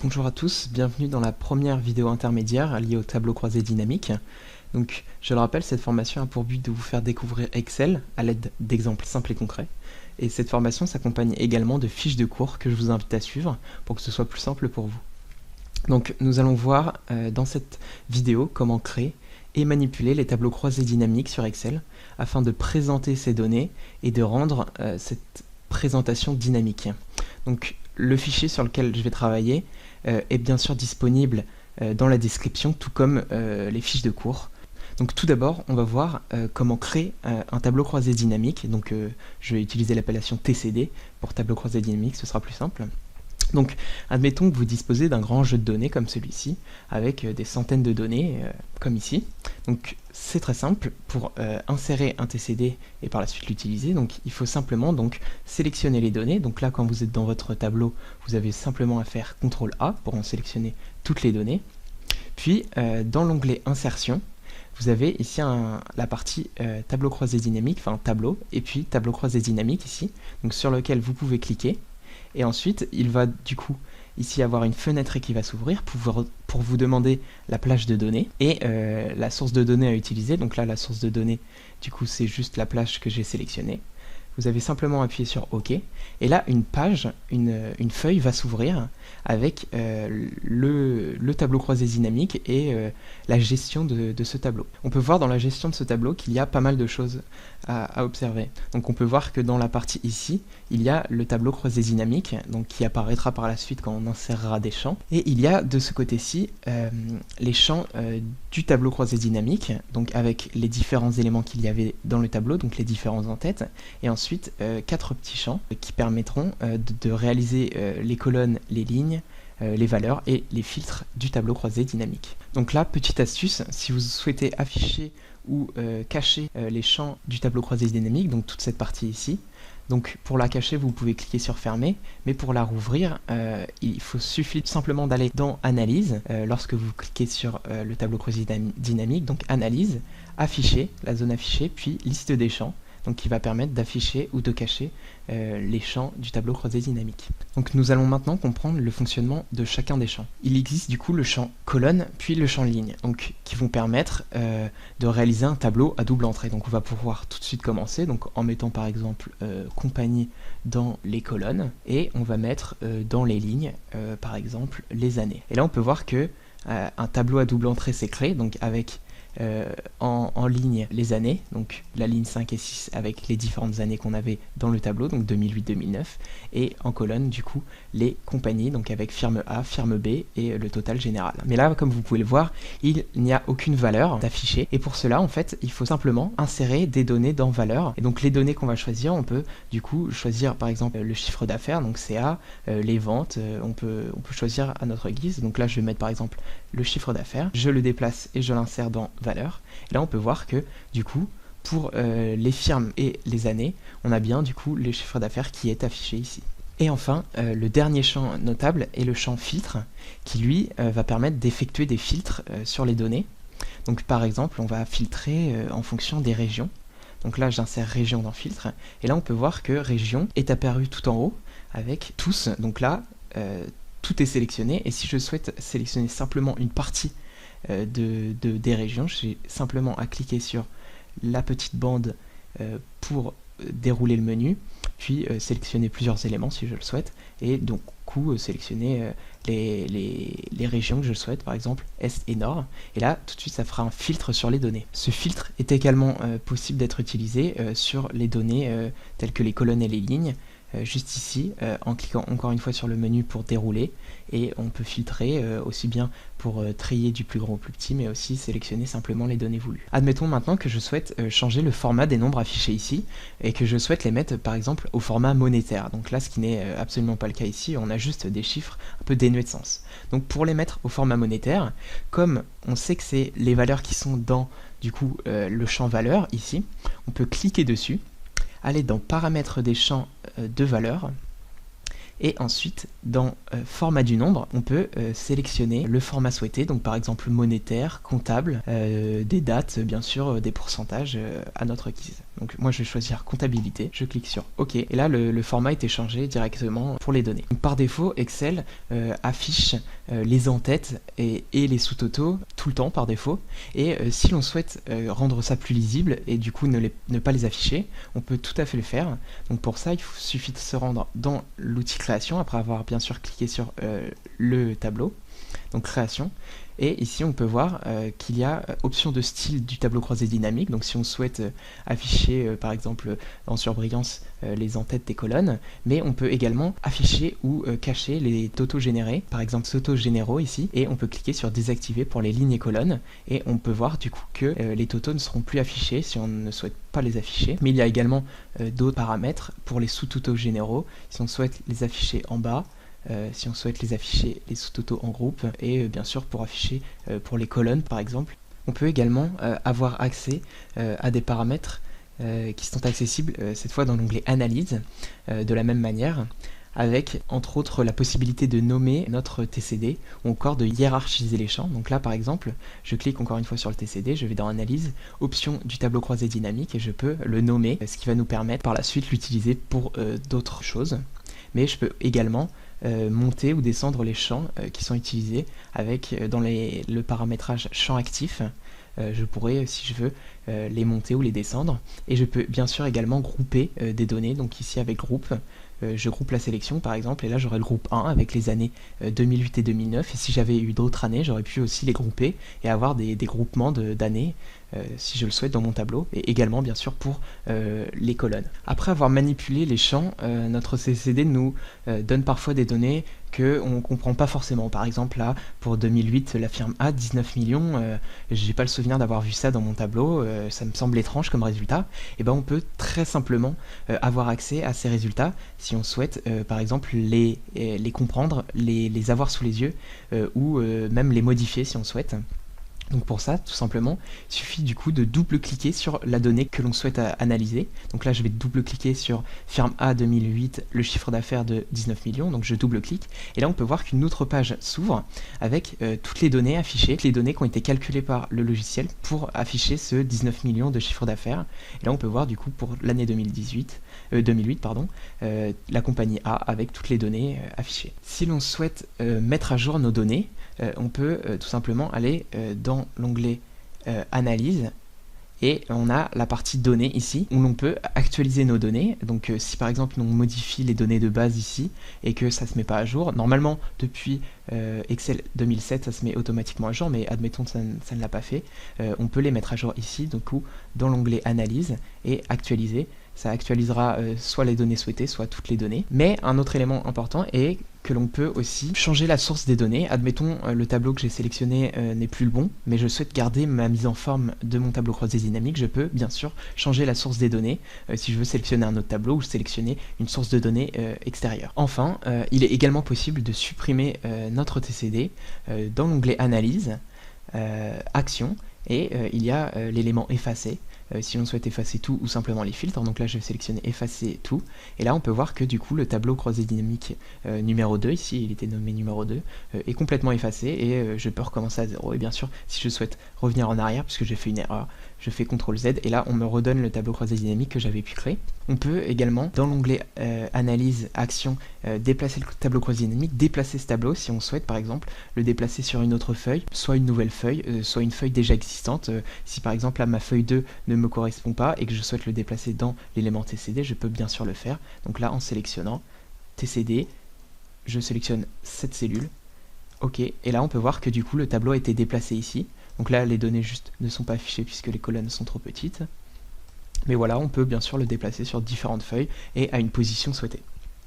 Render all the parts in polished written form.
Bonjour à tous, bienvenue dans la première vidéo intermédiaire liée au tableau croisé dynamique. Donc, je le rappelle, cette formation a pour but de vous faire découvrir Excel à l'aide d'exemples simples et concrets. Et cette formation s'accompagne également de fiches de cours que je vous invite à suivre pour que ce soit plus simple pour vous. Donc, nous allons voir dans cette vidéo comment créer et manipuler les tableaux croisés dynamiques sur Excel afin de présenter ces données et de rendre cette présentation dynamique. Donc, le fichier sur lequel je vais travailler est bien sûr disponible dans la description, tout comme les fiches de cours. Donc tout d'abord, on va voir comment créer un tableau croisé dynamique. Donc je vais utiliser l'appellation TCD pour tableau croisé dynamique, ce sera plus simple. Donc admettons que vous disposez d'un grand jeu de données comme celui-ci, avec des centaines de données comme ici. Donc c'est très simple, pour insérer un TCD et par la suite l'utiliser, donc il faut simplement sélectionner les données. Donc là, quand vous êtes dans votre tableau, vous avez simplement à faire CTRL A pour en sélectionner toutes les données. Puis dans l'onglet Insertion, vous avez ici la partie tableau croisé dynamique, enfin tableau, et puis tableau croisé dynamique ici, donc sur lequel vous pouvez cliquer. Et ensuite, il va du coup ici avoir une fenêtre qui va s'ouvrir pour vous demander la plage de données et la source de données à utiliser. Donc là, la source de données, du coup, c'est juste la plage que j'ai sélectionnée. Vous avez simplement appuyé sur OK. Et là, une page, une feuille va s'ouvrir avec le tableau croisé dynamique et la gestion de ce tableau. On peut voir dans la gestion de ce tableau qu'il y a pas mal de choses à observer. Donc on peut voir que dans la partie ici, il y a le tableau croisé dynamique, donc qui apparaîtra par la suite quand on insérera des champs. Et il y a de ce côté-ci les champs du tableau croisé dynamique, donc avec les différents éléments qu'il y avait dans le tableau, donc les différents en-têtes, et ensuite 4 petits champs qui permettront de réaliser les colonnes, les lignes, les valeurs et les filtres du tableau croisé dynamique. Donc là, petite astuce, si vous souhaitez afficher ou cacher les champs du tableau croisé dynamique, donc toute cette partie ici, donc pour la cacher, vous pouvez cliquer sur fermer, mais pour la rouvrir, il suffit simplement d'aller dans Analyse, lorsque vous cliquez sur le tableau croisé dynamique, donc Analyse, Afficher, la zone affichée, puis Liste des champs, donc qui va permettre d'afficher ou de cacher les champs du tableau croisé dynamique. Donc nous allons maintenant comprendre le fonctionnement de chacun des champs. Il existe du coup le champ colonne puis le champ ligne, donc qui vont permettre de réaliser un tableau à double entrée. Donc on va pouvoir tout de suite commencer, donc en mettant par exemple compagnie dans les colonnes, et on va mettre dans les lignes par exemple les années. Et là on peut voir que un tableau à double entrée s'est créé, donc avec en ligne les années, donc la ligne 5 et 6 avec les différentes années qu'on avait dans le tableau, donc 2008-2009, et en colonne du coup les compagnies, donc avec firme A, firme B et le total général. Mais là, comme vous pouvez le voir, il n'y a aucune valeur d'afficher, et pour cela en fait il faut simplement insérer des données dans valeur. Et donc les données qu'on va choisir, on peut du coup choisir par exemple le chiffre d'affaires, donc CA, les ventes, on peut choisir à notre guise. Donc là je vais mettre par exemple le chiffre d'affaires, je le déplace et je l'insère dans valeur. Et là on peut voir que du coup pour les firmes et les années, on a bien du coup le chiffre d'affaires qui est affiché ici. Et enfin, le dernier champ notable est le champ filtre, qui lui va permettre d'effectuer des filtres sur les données. Donc par exemple, on va filtrer en fonction des régions. Donc là j'insère région dans filtre, et là on peut voir que région est apparu tout en haut avec tous. Donc là tout est sélectionné, et si je souhaite sélectionner simplement une partie des régions, j'ai simplement à cliquer sur la petite bande pour dérouler le menu, puis sélectionner plusieurs éléments si je le souhaite, et donc sélectionner les régions que je souhaite, par exemple Est et Nord, et là tout de suite ça fera un filtre sur les données. Ce filtre est également possible d'être utilisé sur les données telles que les colonnes et les lignes, juste ici, en cliquant encore une fois sur le menu pour dérouler, et on peut filtrer aussi bien pour trier du plus grand au plus petit, mais aussi sélectionner simplement les données voulues. Admettons maintenant que je souhaite changer le format des nombres affichés ici, et que je souhaite les mettre par exemple au format monétaire. Donc là, ce qui n'est absolument pas le cas ici, on a juste des chiffres un peu dénués de sens. Donc pour les mettre au format monétaire, comme on sait que c'est les valeurs qui sont dans du coup le champ valeur ici, on peut cliquer dessus, aller dans paramètres des champs de valeur, et ensuite dans format du nombre, on peut sélectionner le format souhaité, donc par exemple monétaire, comptable, des dates, bien sûr, des pourcentages à notre guise. Donc moi je vais choisir comptabilité, je clique sur OK et là le format est changé directement pour les données. Donc, par défaut Excel affiche les en-têtes et les sous-totaux tout le temps par défaut, et si l'on souhaite rendre ça plus lisible et du coup ne pas les afficher, on peut tout à fait le faire. Donc pour ça il suffit de se rendre dans l'outil création après avoir bien sûr cliqué sur le tableau, donc création. Et ici on peut voir qu'il y a option de style du tableau croisé dynamique. Donc si on souhaite afficher par exemple en surbrillance les en-têtes des colonnes, mais on peut également afficher ou cacher les totaux générés, par exemple totaux généraux ici, et on peut cliquer sur désactiver pour les lignes et colonnes, et on peut voir du coup que les totaux ne seront plus affichés si on ne souhaite pas les afficher. Mais il y a également d'autres paramètres pour les sous-totaux généraux, si on souhaite les afficher en bas, si on souhaite les afficher les sous-totaux en groupe, et bien sûr pour afficher pour les colonnes par exemple. On peut également avoir accès à des paramètres qui sont accessibles cette fois dans l'onglet analyse de la même manière, avec entre autres la possibilité de nommer notre TCD ou encore de hiérarchiser les champs. Donc là par exemple je clique encore une fois sur le TCD, je vais dans analyse, option du tableau croisé dynamique, et je peux le nommer, ce qui va nous permettre par la suite l'utiliser pour d'autres choses. Mais je peux également monter ou descendre les champs qui sont utilisés avec dans le paramétrage champ actif. Je pourrais, si je veux, les monter ou les descendre, et je peux bien sûr également grouper des données. Donc ici avec groupe, je groupe la sélection par exemple, et là j'aurai le groupe 1 avec les années 2008 et 2009, et si j'avais eu d'autres années j'aurais pu aussi les grouper et avoir des groupements d'années si je le souhaite dans mon tableau, et également bien sûr pour les colonnes. Après avoir manipulé les champs, notre CCD nous donne parfois des données qu'on ne comprend pas forcément. Par exemple là pour 2008 la firme A 19 millions, j'ai pas le souvenir d'avoir vu ça dans mon tableau, ça me semble étrange comme résultat. Et ben on peut très simplement avoir accès à ces résultats si on souhaite par exemple les comprendre, les avoir sous les yeux, ou même les modifier si on souhaite. Donc pour ça, tout simplement, il suffit du coup de double-cliquer sur la donnée que l'on souhaite analyser. Donc là, je vais double-cliquer sur firme A 2008, le chiffre d'affaires de 19 millions, donc je double-clique. Et là, on peut voir qu'une autre page s'ouvre avec toutes les données affichées, les données qui ont été calculées par le logiciel pour afficher ce 19 millions de chiffre d'affaires. Et là, on peut voir du coup pour l'année 2008, la compagnie A avec toutes les données affichées. Si l'on souhaite mettre à jour nos données, on peut tout simplement aller dans l'onglet analyse, et on a la partie données ici où l'on peut actualiser nos données. Donc si par exemple on modifie les données de base ici et que ça se met pas à jour, normalement depuis Excel 2007 ça se met automatiquement à jour, mais admettons que ça ne l'a pas fait, on peut les mettre à jour ici, donc dans l'onglet analyse et actualiser. Ça actualisera soit les données souhaitées, soit toutes les données. Mais un autre élément important est que l'on peut aussi changer la source des données. Admettons le tableau que j'ai sélectionné n'est plus le bon, mais je souhaite garder ma mise en forme de mon tableau croisé dynamique. Je peux bien sûr changer la source des données si je veux sélectionner un autre tableau ou sélectionner une source de données extérieure. Enfin, il est également possible de supprimer notre TCD dans l'onglet analyse, action, et il y a l'élément effacer. Si on souhaite effacer tout ou simplement les filtres, donc là je vais sélectionner effacer tout, et là on peut voir que du coup le tableau croisé dynamique numéro 2, ici il était nommé numéro 2, est complètement effacé, et je peux recommencer à 0. Et bien sûr si je souhaite revenir en arrière puisque j'ai fait une erreur, je fais CTRL Z et là on me redonne le tableau croisé dynamique que j'avais pu créer. On peut également dans l'onglet analyse, action, déplacer le tableau croisé dynamique, déplacer ce tableau si on souhaite par exemple le déplacer sur une autre feuille, soit une nouvelle feuille, soit une feuille déjà existante. Si par exemple là ma feuille 2 ne me correspond pas et que je souhaite le déplacer dans l'élément TCD, je peux bien sûr le faire. Donc là en sélectionnant TCD, je sélectionne cette cellule, ok, et là on peut voir que du coup le tableau a été déplacé ici. Donc là les données juste ne sont pas affichées puisque les colonnes sont trop petites, mais voilà, on peut bien sûr le déplacer sur différentes feuilles et à une position souhaitée.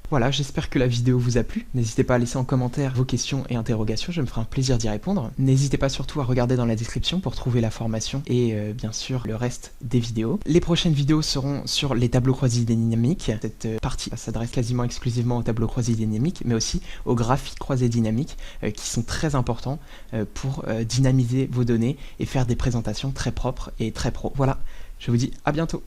Voilà, j'espère que la vidéo vous a plu. N'hésitez pas à laisser en commentaire vos questions et interrogations, je me ferai un plaisir d'y répondre. N'hésitez pas surtout à regarder dans la description pour trouver la formation et bien sûr le reste des vidéos. Les prochaines vidéos seront sur les tableaux croisés dynamiques. Cette partie s'adresse quasiment exclusivement aux tableaux croisés dynamiques, mais aussi aux graphiques croisés dynamiques qui sont très importants pour dynamiser vos données et faire des présentations très propres et très pro. Voilà, je vous dis à bientôt.